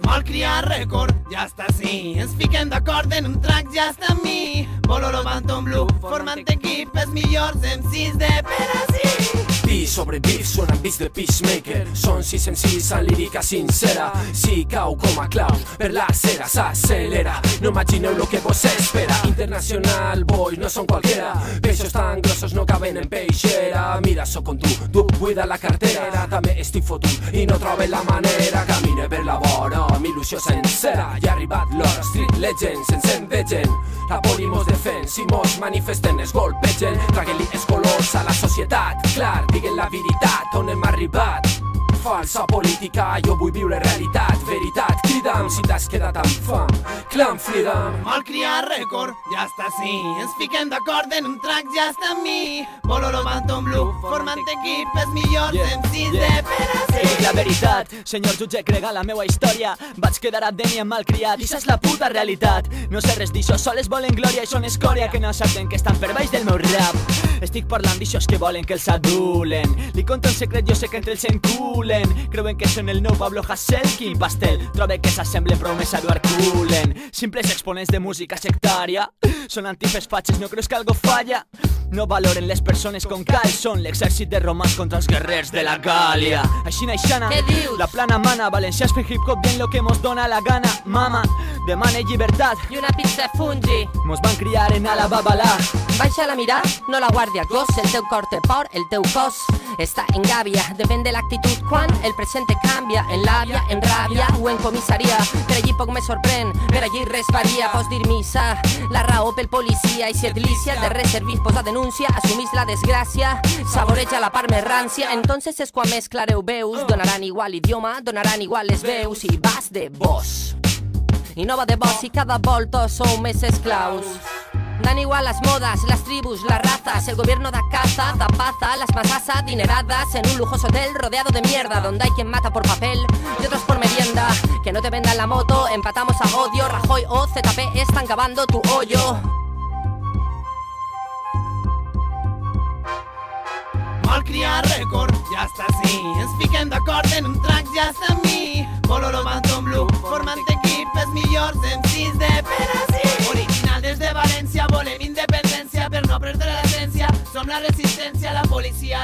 Malcriat Record, ja està sí. Ens fiquem d'acord en un track, ja està amb mi. Bololo, Banton Blue, formant equip, els millors MCs de Perací. Beat sobre beat, suenan beats de Peacemaker. Són 6 MCs amb lírica sincera. Si cau com a clau, per la cera s'accelera. No imagineu lo que vos espera. Internacional boy, no són qualquera. Peixos tan grossos no caben en peixera. Mira, sóc com tu buida la cartera. També estic fotut i no trobe la manera. Camine per la vora, amb il·lusió sincera. Ja ha arribat l'hora, street legends ens envegen. La poli mos defèn, si mos manifestem es golpegen. Traguen-li els colors a la societat. Clar, diguen la veritat, on hem arribat. Falsa política, jo vull viure realitat. Veritat, crida'm si t'has quedat amb fam. Clan Freedom. Malcriat Record, ja està sí. Ens fiquem d'acord en un track, ja està amb mi. Bololo, Banton Blue, formant equip, els millors MCs de Perací. La veritat, senyor jutge, crega la meua història. Vaig quedar abdent i malcriat, i és la puta realitat. No sé res d'això, sols volen glòria i són escòria que no saben que estan per baix del meu rap. Estic parlant d'aixòs que volen que els adulen. Li conto un secret, jo sé que entre ells s'enculen. Creuen que són el nou Pablo Hasél, Quim Pastel. Trobe que s'assemblen prou més a Eduard Cullen. Simples exponents de música sectària. Són antifes fatxes, no creus que algo falla? No valoren les persones com cal. Són l'exèrcit de romans contra els guerrers de la Gàlia. Així naixana, la plana mana. Valencians fent hip-hop dient lo que mos dona la gana. Mama, demane llibertat i una pizza fungi. Mos van criar en ala babalà. Baixa la mirar, no la guàrdia, gos. El teu cor té por, el teu cos està en gàbia. Depèn de l'actitud quan el present canvia. En l'àvia, en ràbia o en comissaria. Per allí poc me sorprèn, per allí res varia. Pots dir missa, la raó pel policia. I si et lícia, de res servís posar denúncia. Assumís la desgràcia, saboreja la part més rància. Entonces és quan més clareu veus. Donaran igual idioma, donaran igual les veus. I vas de vos i no va de vos, i cada volta sou més esclaus. Dan igual las modas, las tribus, las razas. El gobierno da caza, da paza, las masas adineradas en un lujoso hotel rodeado de mierda, donde hay quien mata por papel y otros por merienda. Que no te vendan la moto, empatamos a odio. Rajoy o ZP están cavando tu hoyo. Malcriat Record, ja està sí. Ens fiquem d'acord en un track, ja està amb mi. Bololo, Banton Blue, formant equip, els millors MCs de Perací. Original des de València, volem independència per no perdre l'essència. Som la resistència, la policia